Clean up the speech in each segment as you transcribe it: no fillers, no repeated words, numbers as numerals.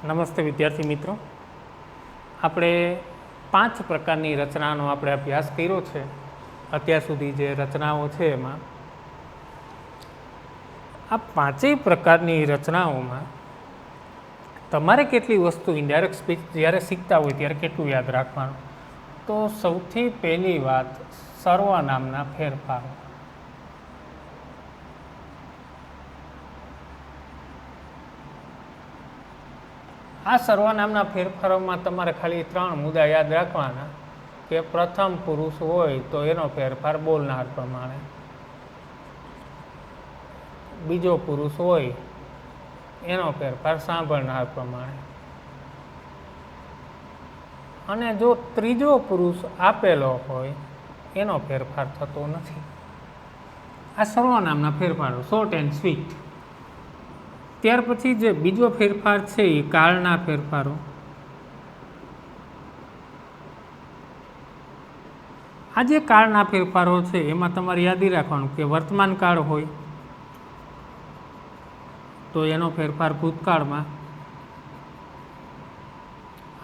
નમસ્તે વિદ્યાર્થી મિત્રો, આપણે 5 પ્રકારની રચનાનો આપણે અભ્યાસ કર્યો છે. અત્યાર સુધી જે રચનાઓ છે એમાં આ 5 પ્રકારની રચનાઓમાં તમારે કેટલી વસ્તુ ઇનડાયરેક્ટ સ્પીચ જ્યારે શીખતા હોય ત્યારે કેટલું યાદ રાખવાનું. તો સૌથી પહેલી વાત, સર્વનામના ફેરફારો. આ સર્વનામના ફેરફારોમાં તમારે ખાલી 3 મુદ્દા યાદ રાખવાના કે પ્રથમ પુરુષ હોય તો એનો ફેરફાર બોલનાર પ્રમાણે, બીજો પુરુષ હોય એનો ફેરફાર સાંભળનાર પ્રમાણે, અને જો ત્રીજો પુરુષ આપેલો હોય એનો ફેરફાર થતો નથી. આ સર્વનામના ફેરફારો, શોર્ટ એન્ડ સ્વીટ. ત્યાર પછી જે બીજો ફેરફાર છે એ કાળના ફેરફારો. આ જે કાળના ફેરફારો છે એમાં તમારે યાદી રાખવાનું કે વર્તમાન કાળ હોય તો એનો ફેરફાર ભૂતકાળમાં,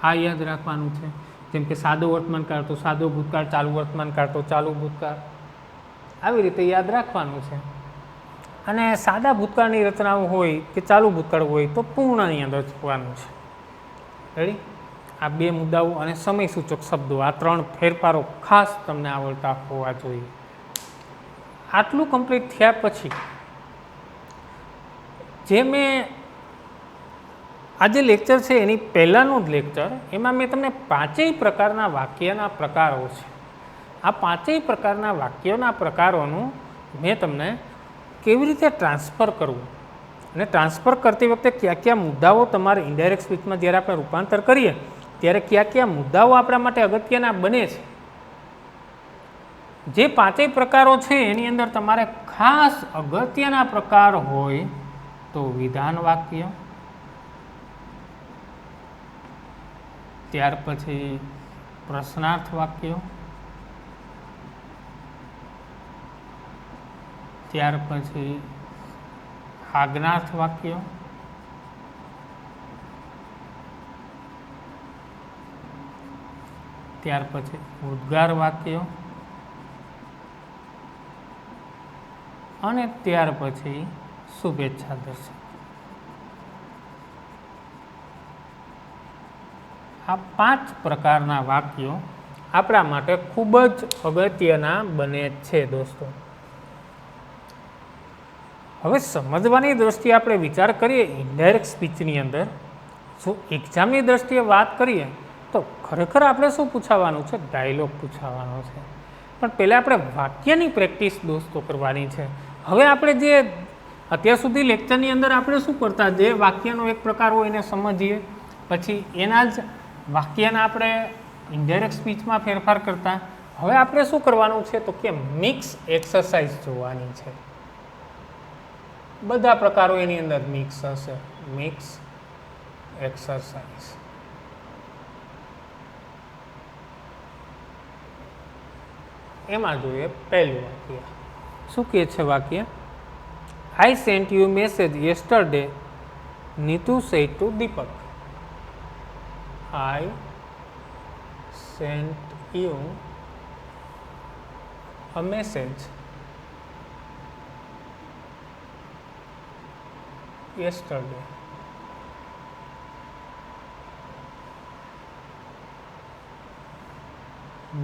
આ યાદ રાખવાનું છે. જેમ કે સાદો વર્તમાન કાળ તો સાદો ભૂતકાળ, ચાલુ વર્તમાન કાળ તો ચાલુ ભૂતકાળ, આવી રીતે યાદ રાખવાનું છે. અને સાદા ભૂતકાળની રચનાઓ હોય કે ચાલુ ભૂતકાળ હોય તો પૂર્ણની અંદર જોવાનું છે. રેડી? આ 2 મુદ્દાઓ અને સમય સૂચક શબ્દો, આ 3 ફેરફારો ખાસ તમને આવડતા હોવા જોઈએ. આટલું કમ્પ્લીટ થયા પછી જે મેં આ જે લેક્ચર છે એની પહેલાંનું જ લેક્ચર, એમાં મેં તમને 5 પ્રકારના વાક્યના પ્રકારો છે. આ 5 પ્રકારના વાક્યોના પ્રકારોનું મેં તમને કેવી રીતે ટ્રાન્સફર કરવું અને ટ્રાન્સફર કરતી વખતે કયા કયા મુદ્દાઓ તમારે ઇનડાયરેક્ટ સ્પીચમાં જ્યારે આપણે રૂપાંતર કરીએ ત્યારે કયા કયા મુદ્દાઓ આપણા માટે અગત્યના બને છે, જે 5 પ્રકારો છે એની અંદર તમારે ખાસ અગત્યના પ્રકાર હોય તો વિધાન વાક્ય, ત્યાર પછી પ્રશ્નાર્થ વાક્યો, ત્યાર પછી આજ્ઞાર્થ વાક્યો, ત્યાર પછી ઉદ્ગાર વાક્યો, અને ત્યાર પછી શુભેચ્છા દર્શક. આ 5 પ્રકારના વાક્યો આપણા માટે ખૂબ જ અગત્યના બને છે દોસ્તો. હવે સમજવાની દ્રષ્ટિએ આપણે વિચાર કરીએ ઇનડાયરેક્ટ સ્પીચની અંદર, જો એક્ઝામની દ્રષ્ટિએ વાત કરીએ તો ખરેખર આપણે શું પૂછાવાનું છે? ડાયલોગ પૂછાવાનો છે. પણ પહેલાં આપણે વાક્યની પ્રેક્ટિસ દોસ્તો કરવાની છે. હવે આપણે જે અત્યાર સુધી લેક્ચરની અંદર આપણે શું કરતા, જે વાક્યનો એક પ્રકાર હોય એને સમજીએ, પછી એના જ વાક્યના આપણે ઇનડાયરેક્ટ સ્પીચમાં ફેરફાર કરતા. હવે આપણે શું કરવાનું છે તો કે મિક્સ એક્સરસાઇઝ જોવાની છે. બધા પ્રકારો એની અંદર મિક્સ હશે. Mix exercise. એમાં જોઈએ પહેલું વાક્ય. શું કહે છે વાક્ય? I sent you message yesterday, Neetu said to Deepak. I sent you a message yesterday.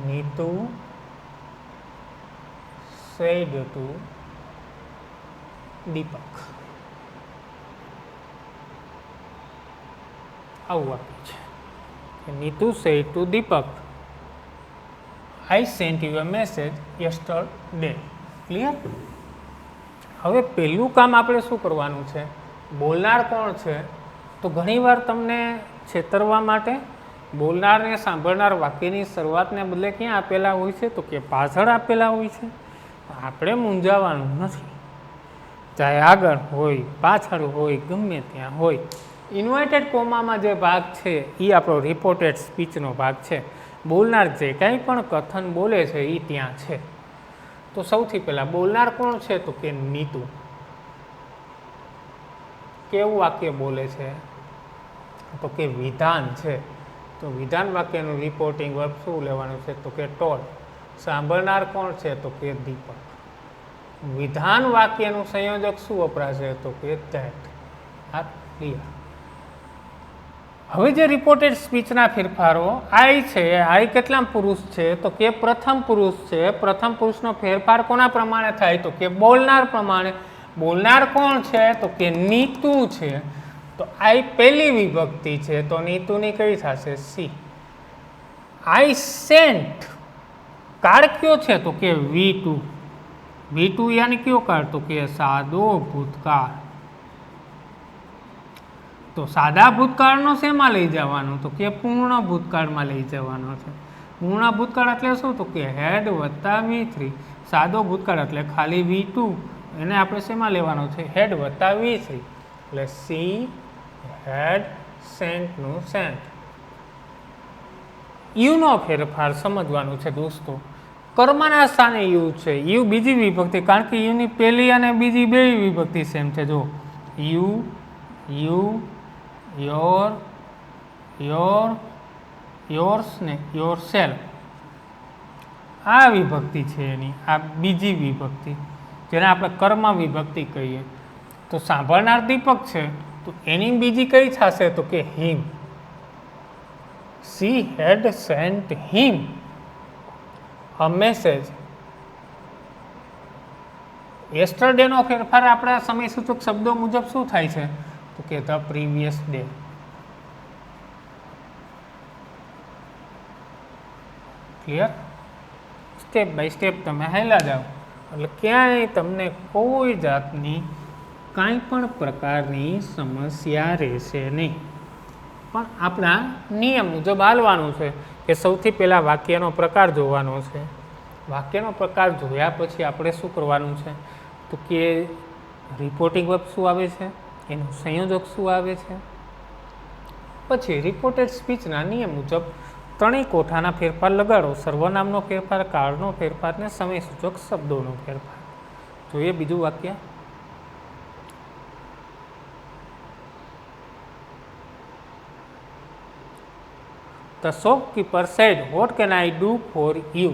Neetu said to Deepak. આવું વાક્ય છે. Neetu said to Deepak, I sent you a message yesterday. Clear? હવે પહેલું કામ આપણે શું કરવાનું છે? બોલનાર કોણ છે? તો ઘણીવાર તમને છેતરવા માટે બોલનારને સાંભળનાર વાક્યની શરૂઆતને બદલે ક્યાં આપેલા હોય છે તો કે પાછળ આપેલા હોય છે. આપણે મૂંઝાવાનું નથી. ચાહે આગળ હોય, પાછળ હોય, ગમે ત્યાં હોય. ઇન્વર્ટેડ કોમામાં જે ભાગ છે એ આપણો રિપોર્ટેડ સ્પીચનો ભાગ છે. બોલનાર જે કંઈ પણ કથન બોલે છે એ ત્યાં છે. તો સૌથી પહેલાં બોલનાર કોણ છે તો કે નીતુ. કેવું વાક્ય બોલે છે? તો કે વિધાન છે, તો વિધાન વાક્યનું રિપોર્ટિંગ વર્બ શું લેવાનું છે? તો કે ટોલ્ડ. સાંભળનાર કોણ છે? તો કે દીપક. વિધાન વાક્યનું સંયોજક શું વપરાશે? તો કે ધેટ. આ ક્લિયર. હવે જે રિપોર્ટેડ સ્પીચના ફેરફારો આઈ છે, આઈ કેટલા પુરુષ છે? તો કે પ્રથમ પુરુષ છે. પ્રથમ પુરુષનો ફેરફાર કોના પ્રમાણે થાય? તો કે બોલનાર પ્રમાણે. બોલનાર કોણ છે? તો કે નીતુ છે. તો આઈ પહેલી વિભક્તિ છે, તો નીતુની કઈ થશે? સી. આઈ સેન્ટ. કાળ કયો છે? તો કે V2. V2 યાની કયો કાળ? તો કે સાદો ભૂતકાળ. તો સાદા ભૂતકાળનો શેમાં લઈ જવાનો? તો કે પૂર્ણ ભૂતકાળમાં લઈ જવાનો છે. પૂર્ણ ભૂતકાળ એટલે શું? તો કે હેડ વત્તા V3. સાદો ભૂતકાળ એટલે ખાલી V2, એને આપણે શેમાં લેવાનો છે? હેડ વત્તા V3. એટલે સી હેડ સેન્ટનું સેન્ટ. યુનો ફેરફાર સમજવાનું છે દોસ્તો. કર્મના સ્થાને યુ છે. યુ બીજી વિભક્તિ, કારણ કે યુની પહેલી અને બીજી બે વિભક્તિ સેમ છે. જો you, you, your, your, yours ને યોર સેલ્ફ, આ વિભક્તિ છે એની, આ બીજી વિભક્તિ, જેને આપણે કર્મ વિભક્તિ કહીએ. તો સાંભળનાર દીપક છે, તો એની બીજી કઈ થશે? તો કે હિમ. She had sent him a message. yesterday નો ફેરફાર આપણા સમય સૂચક શબ્દો મુજબ શું થાય છે? તો કે the previous day. Clear? Step by step તમે હાલ્યા જાઓ એટલે ક્યાંય તમને કોઈ જાતની કાંઈ પણ પ્રકારની સમસ્યા રહેશે નહીં. પણ આપણા નિયમ મુજબ હાલવાનું છે કે સૌથી પહેલાં વાક્યનો પ્રકાર જોવાનો છે. વાક્યનો પ્રકાર જોયા પછી આપણે શું કરવાનું છે? તો કે રિપોર્ટિંગ વર્બ શું આવે છે, એનું સંયોજક શું આવે છે, પછી રિપોર્ટેડ સ્પીચના નિયમ મુજબ ત્રણેય કોઠાના ફેરફાર લગાડો. સર્વનામનો ફેરફાર, કાળનો ફેરફાર ને સમય સૂચક શબ્દોનો ફેરફાર. જોઈએ બીજું વાક્ય. The shopkeeper said, "What can I do for you?"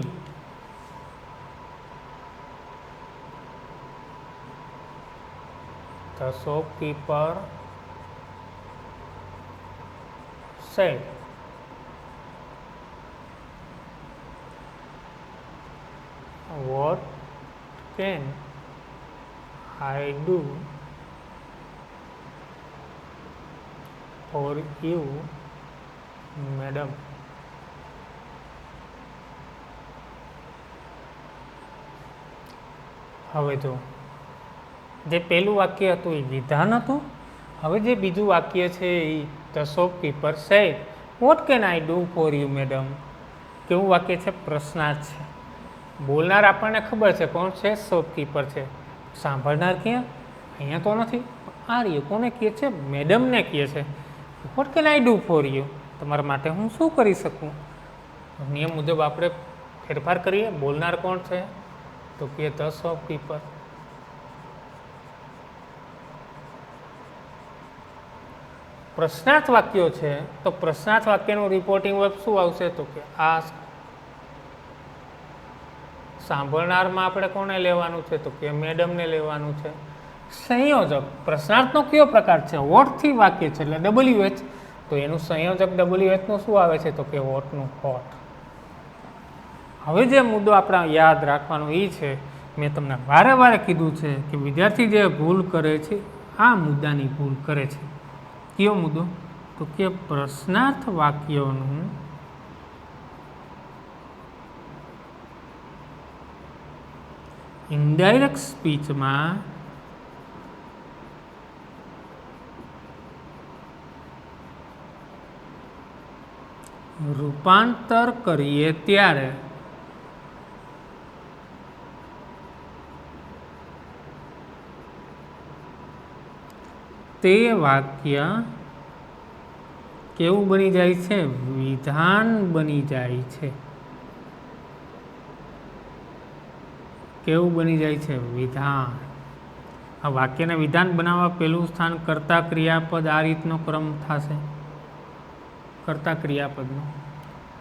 The shopkeeper said, "What can I do for you, madam?" હવે જો જે પહેલું વાક્ય હતું એ વિધાન હતું. હવે જે બીજું વાક્ય છે એ the shopkeeper said what can I do for you madam. કેવું વાક્ય છે? પ્રશ્નાર્થ છે. બોલનાર આપણને ખબર છે કોણ છે? શોપકીપર છે. સાંભળનાર ક્યાં? અહીંયા તો નથી. આ રહ્યું કોને કહે છે? મેડમને કહે છે. Vote can I do for you, તમારા માટે હું શું કરી શકું? નિયમ મુજબ આપણે ફેરફાર કરીએ. બોલનાર કોણ છે? તો કે ધ શોપકીપર. પ્રશ્નાર્થ વાક્યો છે, તો પ્રશ્નાર્થ વાક્યનું રિપોર્ટિંગ વર્બ શું આવશે? તો કે આસ્ક. સાંભળનારમાં આપણે કોને લેવાનું છે? તો કે મેડમને લેવાનું છે. સંયોજક, પ્રશ્નાર્થનો કયો પ્રકાર છે? વોટથી વાક્ય છે એટલે WH, તો એનું સંયોજક WH નું શું આવે છે? તો કે વોટનું હોટ. હવે જે મુદ્દો આપણે યાદ રાખવાનો એ છે, મેં તમને વારે વારે કીધું છે કે વિદ્યાર્થી જે ભૂલ કરે છે આ મુદ્દાની ભૂલ કરે છે. કયો મુદ્દો? તો કે પ્રશ્નાર્થ વાક્યોનું ઇનડાયરેક્ટ સ્પીચમાં રૂપાંતર કરીએ ત્યારે તે વાક્ય કેવું બની જાય છે? વિધાન બની જાય છે. કેવું બની જાય છે? વિધાન. આ વાક્યને વિધાન બનાવવા પહેલું સ્થાન કર્તા ક્રિયાપદ આ રીતનો ક્રમ થશે. કર્તા ક્રિયાપદનું.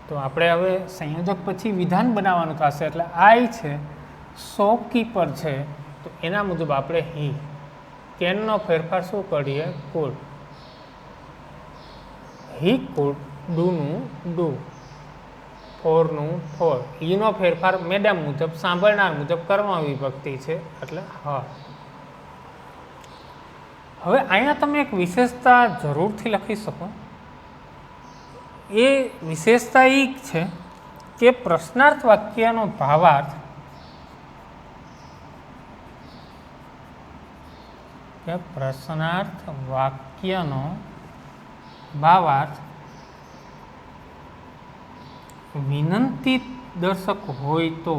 તો આપણે હવે સંયોજક પછી વિધાન બનાવવાનું થશે. એટલે આઈ છે, શોપકીપર છે, તો એના મુજબ આપણે હી. કેનનો ફેરફાર શું કરીએ? કુડ. હી કુડ ડુનું ડુ, ફોરનું ફોર. ઈનો ફેરફાર મેડમ મુજબ, સાંભળનાર મુજબ કર્મ વિભક્તિ છે, એટલે હર. હવે અહીંયા તમે એક વિશેષતા જરૂરથી લખી શકો. એ વિશેષતા એ છે કે પ્રશ્નાર્થ વાક્યનો ભાવાર્થ ભાવાર્થ વિનંતી દર્શક હોય તો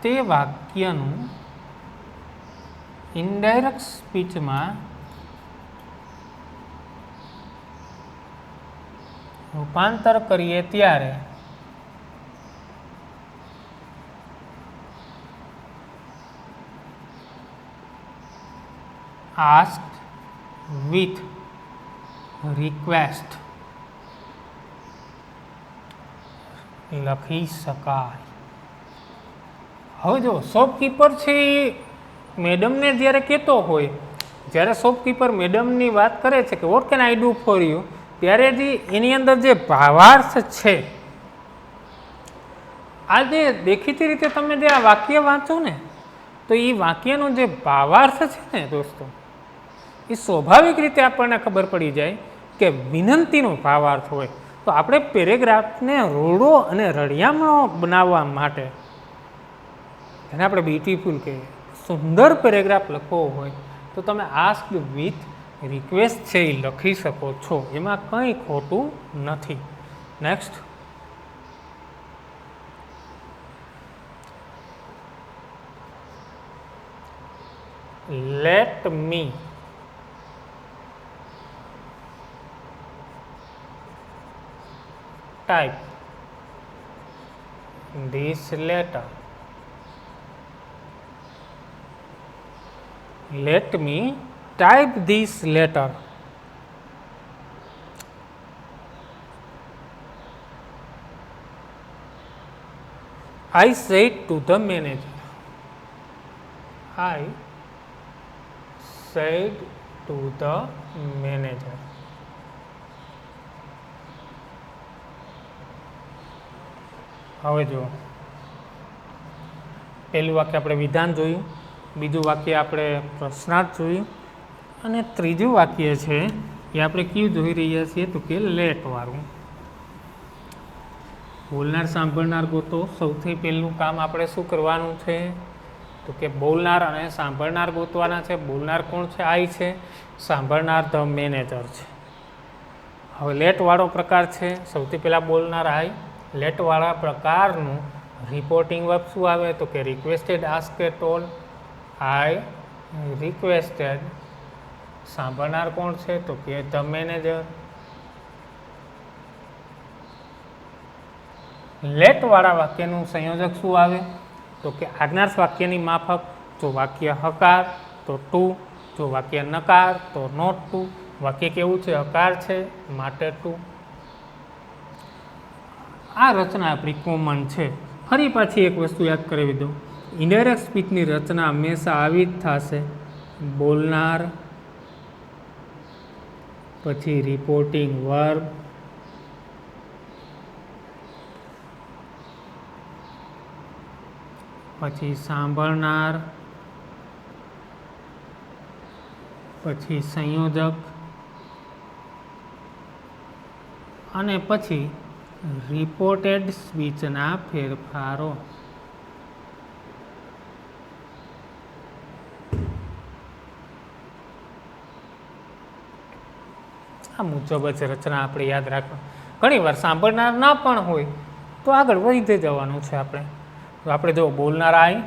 તે વાક્યનું ઇનડાયરેક્ટ સ્પીચમાં રૂપાંતર કરીએ ત્યારે asked with request લખી શકાય. હવે જો શોપકીપર છે એ મેડમને જ્યારે કહેતો હોય, જ્યારે શોપકીપર મેડમની વાત કરે છે કે vote can I do for you, ત્યારે જે એની અંદર જે ભાવાર્થ છે, આ જે દેખીતી રીતે તમે જે આ વાક્ય વાંચો ને, તો એ વાક્યનો જે ભાવાર્થ છે ને દોસ્તો, એ સ્વાભાવિક રીતે આપણને ખબર પડી જાય કે વિનંતીનો ભાવાર્થ હોય. તો આપણે પેરેગ્રાફને રૂડો અને રળિયામણો બનાવવા માટે, એને આપણે બ્યુટીફુલ કહીએ, સુંદર પેરેગ્રાફ લખવો હોય તો તમે આસ્ક્ડ વિથ રિક્વેસ્ટ છે એ લખી શકો છો. એમાં કંઈ ખોટું નથી. Next, let me type this letter. Let me type this letter. I said to the manager. I said to the manager. હવે જો પહેલું વાક્ય આપણે વિધાન જોયું, બીજું વાક્ય આપણે પ્રશ્નાર્થ જોયું, અને ત્રીજું વાક્ય છે એ આપણે કયું જોઈ રહ્યા છીએ? તો કે લેટ વાળું. બોલનાર સાંભળનાર ગોતો. સૌથી પહેલું કામ આપણે શું કરવાનું છે? તો કે બોલનાર અને સાંભળનાર ગોતવાના છે. બોલનાર કોણ છે? આઈ છે. સાંભળનાર ધ મેનેજર છે. હવે લેટ વાળો પ્રકાર છે. સૌથી પહેલાં બોલનાર આઈ. લેટવાળા પ્રકારનું રિપોર્ટિંગ વર્બ શું આવે? તો કે રિક્વેસ્ટેડ, આસ્કેડ, ટોલ્ડ. આઈ રિક્વેસ્ટેડ. સાંભળનાર કોણ છે? તો કે ધ મેનેજર. લેટવાળા વાક્યનું સંયોજક શું આવે? તો કે આજ્ઞાર્થ વાક્યની માફક. જો વાક્ય હકાર તો ટુ, જો વાક્ય નકાર તો નોટ ટુ. વાક્ય કેવું છે? હકાર છે માટે ટુ. આ રચના આપણી કોમન છે. ફરી પાછી એક વસ્તુ યાદ કરાવી દઉં. ઇનડાયરેક્ટ સ્પીચની રચના હંમેશા આવી જ થશે. બોલનાર, પછી રિપોર્ટિંગ વર્બ, પછી સાંભળનાર, પછી સંયોજક, અને પછી રિપોર્ટેડ સ્પીચના ફેરફારો. આ મુજબ જ રચના આપણે યાદ રાખવા. ઘણી વાર સાંભળનાર ના પણ હોય તો આગળ વધી જવાનું છે આપણે. તો આપણે જો બોલનાર આઈ,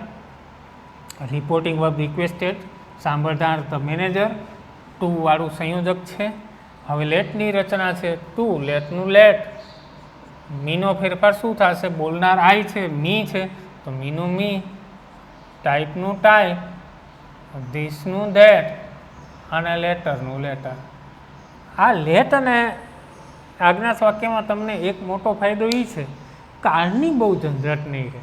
રિપોર્ટિંગ વર્બ રિક્વેસ્ટેડ, સાંભળનાર ધ મેનેજર, ટુ વાળું સંયોજક છે. હવે લેટની રચના છે ટુ, લેટનું લેટ. મીનો ફેરફાર શું થશે? બોલનાર આઈ છે, મી છે, તો મીનું મી. ટાઈપનું ટાઈપ. ધીસનું ધેટ અને લેટરનું લેટર. આ લેટ અને આજ્ઞાર્થ વાક્યમાં તમને એક મોટો ફાયદો એ છે, કાળની બહુ ઝંઝટ નહીં રહે.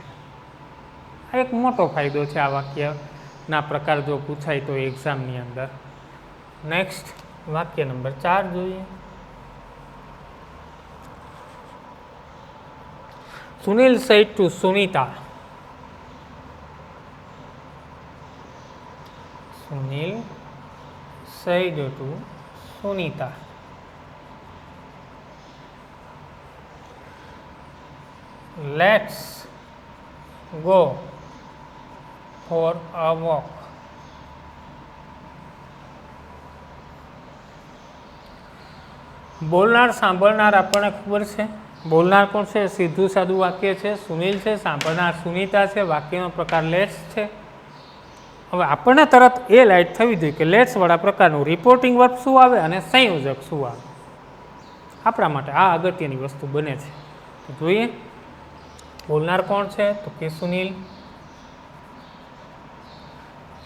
આ એક મોટો ફાયદો છે આ વાક્યના પ્રકાર જો પૂછાય તો એક્ઝામની અંદર. નેક્સ્ટ વાક્ય નંબર 4 જોઈએ. Sunil said to Sunita. Sunil said to Sunita. Let's go for a walk. બોલનાર સાંભળનાર આપણને ખબર છે. બોલનાર કોણ છે? સીધું સાદું વાક્ય છે, સુનિલ છે. સાંભળનાર સુનિતા છે. વાક્યનો પ્રકાર લેટ્સ છે. હવે આપણને તરત એ લાઈટ થવી જોઈએ કે લેટ્સ વાળા પ્રકારનું રિપોર્ટિંગ વર્બ શું આવે અને સંયોજક શું આવે. આપણા માટે આ અગત્યની વસ્તુ બને છે. તો જોઈએ બોલનાર કોણ છે? તો કે સુનિલ.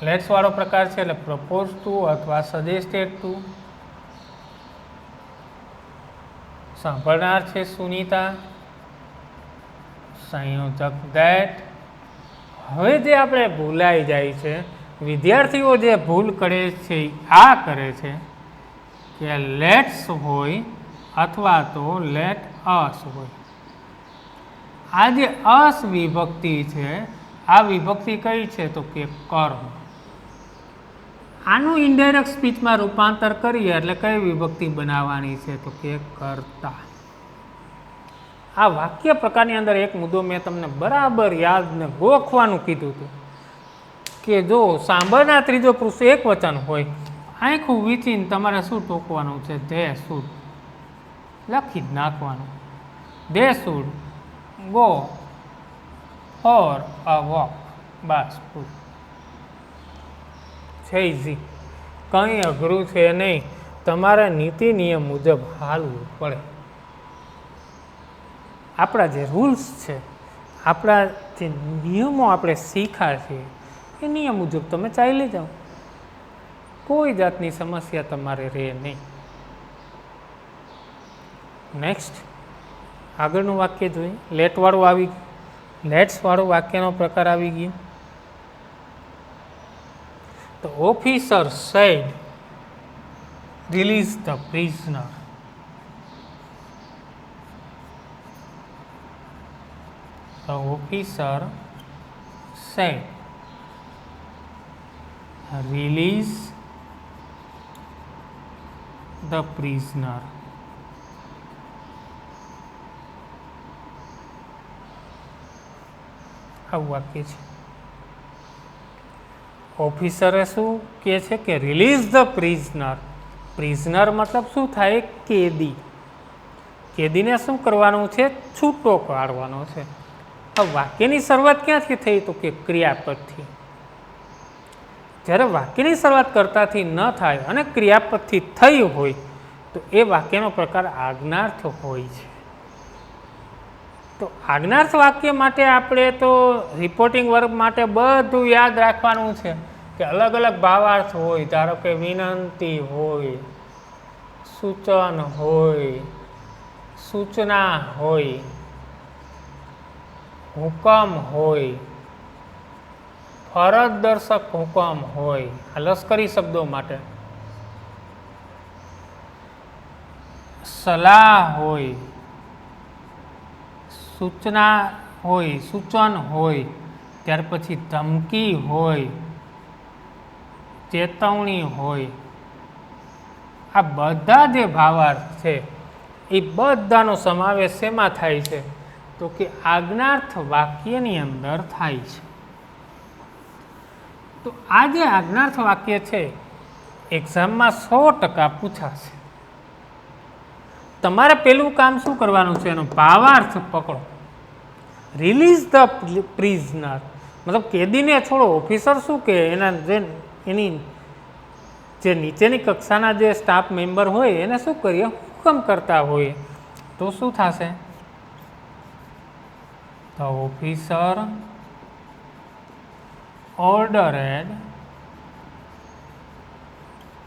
લેટ્સ વાળો પ્રકાર છે એટલે પ્રપોઝ ટુ અથવા સજેસ્ટેડ ટુ. સાંભળનાર છે સુનિતા. સંયોજક ધેટ. હવે જે આપણે ભૂલાઈ જાય છે, વિદ્યાર્થીઓ જે ભૂલ કરે છે આ કરે છે કે લેટ્સ હોય અથવા તો લેટ અસ હોય. આ જે અસ વિભક્તિ છે, આ વિભક્તિ કઈ છે? તો કે કર્મ. આનું ઇનડાયરેક્ટ સ્પીચમાં રૂપાંતર કરીએ એટલે કઈ વિભક્તિ બનાવવાની છે? તો કે કર્તા. આ વાક્ય પ્રકારની અંદર એક મુદ્દો મેં તમને બરાબર યાદ ને ગોખવાનું કીધું હતું કે જો સાંભળનાર ત્રીજો પુરુષ એક વચન હોય, આંખું વીંચીને તમારે શું ટોકવાનું છે? ધે શુડ લખી જ નાખવાનું. They should go for a walk. બસ છે ઇઝી, કંઈ અઘરું છે નહીં. તમારે નીતિ નિયમ મુજબ હાલવું પડે. આપણા જે રૂલ્સ છે, આપણા જે નિયમો આપણે શીખ્યા છીએ એ નિયમ મુજબ તમે ચાલી જાઓ, કોઈ જાતની સમસ્યા તમારે રહે નહીં. નેક્સ્ટ આગળનું વાક્ય જોઈએ. લેટવાળું આવી ગયું. લેટ્સવાળું વાક્યનો પ્રકાર આવી ગયો. The officer said, release the prisoner. The officer said, release the prisoner. આવું વાક્ય છે. ઓફિસરે શું કહે છે કે રિલીઝ ધ પ્રિઝનર. પ્રિઝનર મતલબ શું થાય? કેદી. કેદીને શું કરવાનું છે? છૂટો કાઢવાનો છે. હવે વાક્યની શરૂઆત ક્યાંથી થઈ? તો કે ક્રિયાપદથી. જ્યારે વાક્યની શરૂઆત કર્તાથી ન થાય અને ક્રિયાપદથી થઈ હોય તો એ વાક્યનો પ્રકાર આજ્ઞાર્થ હોય છે. તો આજ્ઞાર્થ વાક્ય માટે આપણે તો રિપોર્ટિંગ વર્બ માટે બધું યાદ રાખવાનું છે કે અલગ અલગ ભાવાર્થ હોય. ધારો કે વિનંતી હોય, સૂચન હોય, સૂચના હોય, હુકમ હોય, ફરજ દર્શક હુકમ હોય. આ લશ્કરી શબ્દો માટે. સલાહ હોય, સૂચના હોય, સૂચન હોય, ત્યાર પછી ધમકી હોય, ચેતવણી હોય. આ બધા જે ભાવાર્થ છે એ બધાનો સમાવેશ શેમાં થાય છે? તો કે આજ્ઞાર્થ વાક્યની અંદર થાય છે. તો આ જે આજ્ઞાર્થ વાક્ય છે એક્ઝામમાં 100% પૂછાશે. તમારે પેલું કામ શું કરવાનું છે? એનો ભાવાર્થ પકડો. રિલીઝ ધ પ્રિઝનર મતલબ કેદીને છોડો. ઓફિસર શું કે એની જે નીચેની કક્ષાના જે સ્ટાફ મેમ્બર હોય એને શું કરીએ? હુકમ કરતા હોય તો શું થશે? ધ ઓફિસર ordered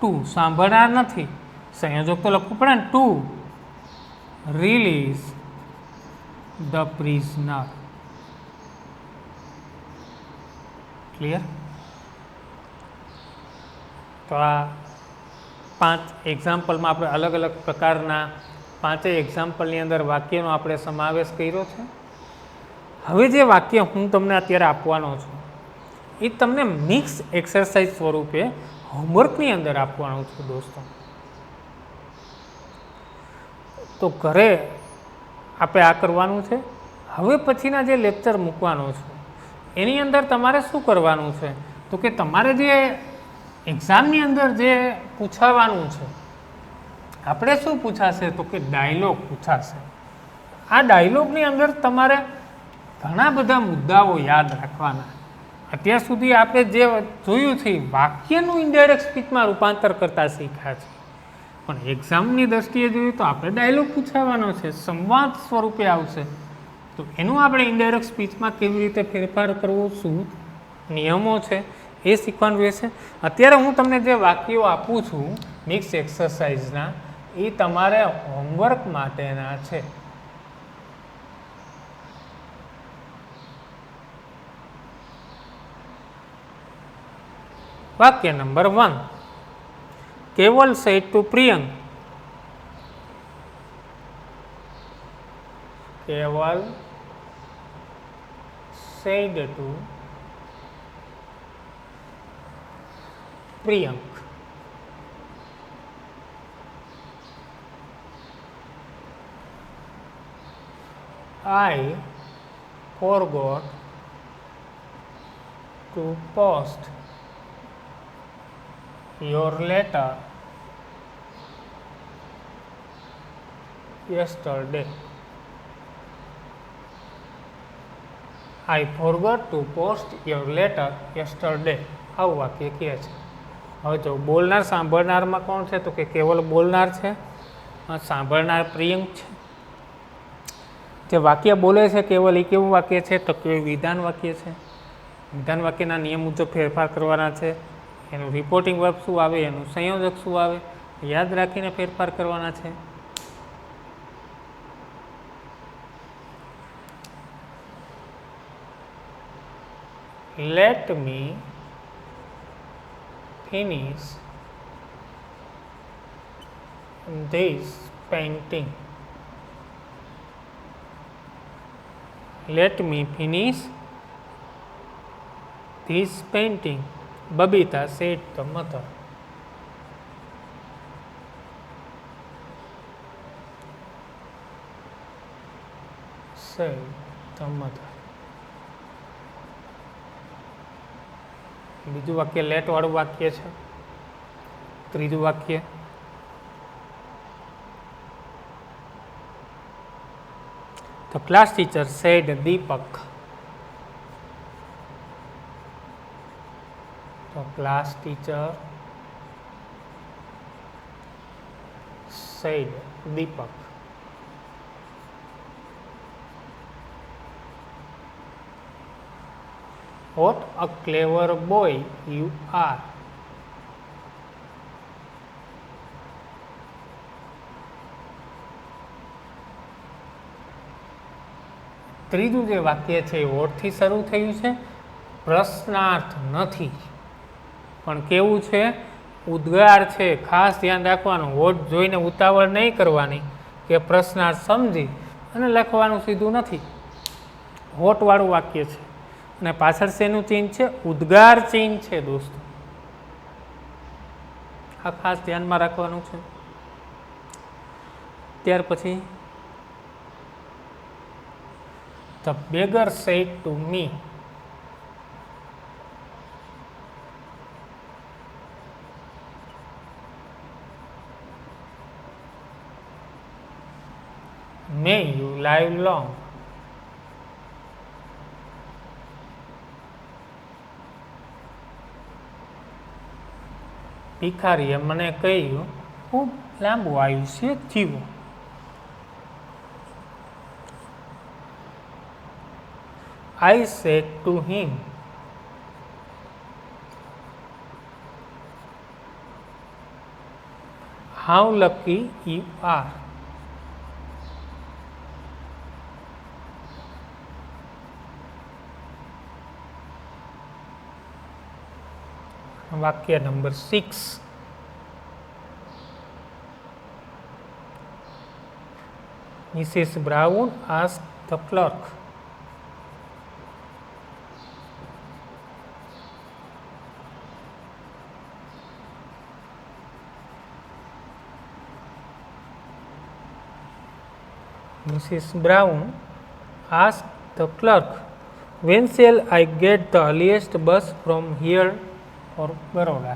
ટુ સાંભળનાર નથી, સંયોજક તો લખવું પડે ને, to release the prisoner. Clear? તો આ 5 એક્ઝામ્પલમાં આપણે અલગ અલગ પ્રકારના 5 એક્ઝામ્પલની અંદર વાક્યનો આપણે સમાવેશ કર્યો છે. હવે જે વાક્ય હું તમને અત્યારે આપવાનો છું એ તમને મિક્સ એક્સરસાઇઝ સ્વરૂપે હોમવર્કની અંદર આપવાનું છું દોસ્તો. તો ઘરે આપણે આ કરવાનું છે. હવે પછીના જે લેક્ચર મૂકવાનો છે એની અંદર તમારે શું કરવાનું છે, તો કે તમારે જે એક્ઝામની અંદર જે પૂછાવાનું છે, આપણે શું પૂછાશે, તો કે ડાયલોગ પૂછાશે. આ ડાયલોગની અંદર તમારે ઘણા બધા મુદ્દાઓ યાદ રાખવાના. અત્યાર સુધી આપણે જે જોયું છે વાક્યનું ઇનડાયરેક્ટ સ્પીચમાં રૂપાંતર કરતા શીખ્યા છે, પણ એક્ઝામની દ્રષ્ટિએ જોઈએ તો આપણે ડાયલોગ પૂછાવાનો છે, સંવાદ સ્વરૂપે આવશે. તો એનું આપણે ઇનડાયરેક્ટ સ્પીચમાં કેવી રીતે ફેરફાર કરવો, શું નિયમો છે એ શીખવાનું રહેશે. અત્યારે હું તમને જે વાક્યો આપું છું મિક્સ એક્સરસાઇઝના એ તમારે હોમવર્ક માટેના છે. વાક્ય નંબર 1. કેવલ said to પ્રિયંક. કેવલ said to Priyank. I forgot to post your letter yesterday. I forgot to post your letter yesterday. આવું વાક્ય કહે છે. હવે જો બોલનાર સાંભળનારમાં કોણ છે, તો કે કેવલ બોલનાર છે, સાંભળનાર પ્રિયંક છે. જે વાક્ય બોલે છે કેવલ એ કેવું વાક્ય છે, તો કે વિધાન વાક્ય છે. વિધાન વાક્યના નિયમ મુજબ ફેરફાર કરવાના છે. એનું રિપોર્ટિંગ વર્બ શું આવે, એનું સંયોજક શું આવે, યાદ રાખીને ફેરફાર કરવાના છે. Let me finish this painting. Let me finish this painting. Babita said the mother. Said the mother. બીજું વાક્ય લેટ વાળું વાક્ય છે. ત્રીજું વાક્ય તો ક્લાસ ટીચર સેડ દીપક. તો class teacher said Deepak. What a clever boy you are. ત્રીજું જે વાક્ય છે એ વોટથી શરૂ થયું છે, પ્રશ્નાર્થ નથી, પણ કેવું છે, ઉદ્ગાર છે. ખાસ ધ્યાન રાખવાનું, વોટ જોઈને ઉતાવળ નહીં કરવાની કે પ્રશ્નાર્થ સમજી અને લખવાનું સીધું નથી. વોટવાળું વાક્ય છે અને પાછળ શેનું ચિહ્ન છે, ઉદ્ગાર ચિહ્ન છે દોસ્તો. આ ખાસ ધ્યાનમાં રાખવાનું છે. ત્યાર પછી The beggar said to me. May you live long. ભિખારીએ મને કહ્યું ખૂબ લાંબુ આયુષ્ય જીવો. I said to him, how lucky you are. વાક્ય નંબર 6. Mrs Brown asked the clerk. Mrs. Brown asked the clerk, "When shall I get the earliest bus from here for Baroda?"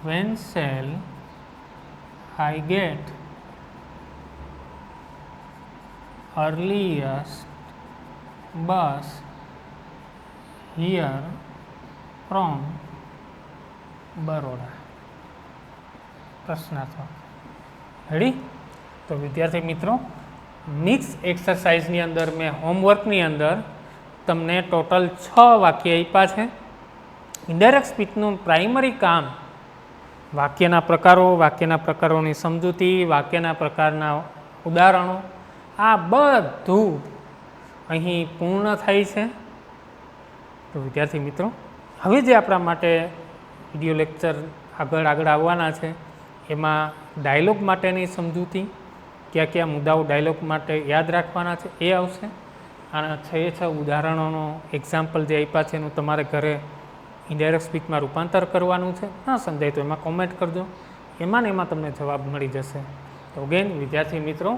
When shall I get earliest bus here from Baroda? પ્રશ્નાર્થ. Ready? તો વિદ્યાર્થી મિત્રો, mix એક્સરસાઇઝની અંદર મેં હોમવર્કની અંદર તમને total 6 વાક્ય આપ્યા છે. ઇનડાયરેક્ટ સ્પીચનું પ્રાઇમરી કામ વાક્યના પ્રકારોની સમજૂતી, વાક્યના પ્રકારના ઉદાહરણો, આ બધું અહીં પૂર્ણ થાય છે. તો વિદ્યાર્થી મિત્રો, હવે જે આપણા માટે વિડીયો લેક્ચર આગળ આવવાના છે એમાં ડાયલોગ માટેની સમજૂતી, કયા મુદ્દાઓ ડાયલોગ માટે યાદ રાખવાના છે એ આવશે. અને 6 ઉદાહરણોનો એક્ઝામ્પલ જે આપ્યા છે એનું તમારે ઘરે ઇનડાયરેક્ટ સ્પીચમાં રૂપાંતર કરવાનું છે. ના સમજાય તો એમાં કોમેન્ટ કરજો, એમાં ને એમાં તમને જવાબ મળી જશે. તો અગેન વિદ્યાર્થી મિત્રો,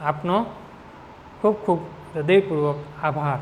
આપનો ખૂબ ખૂબ હૃદયપૂર્વક આભાર.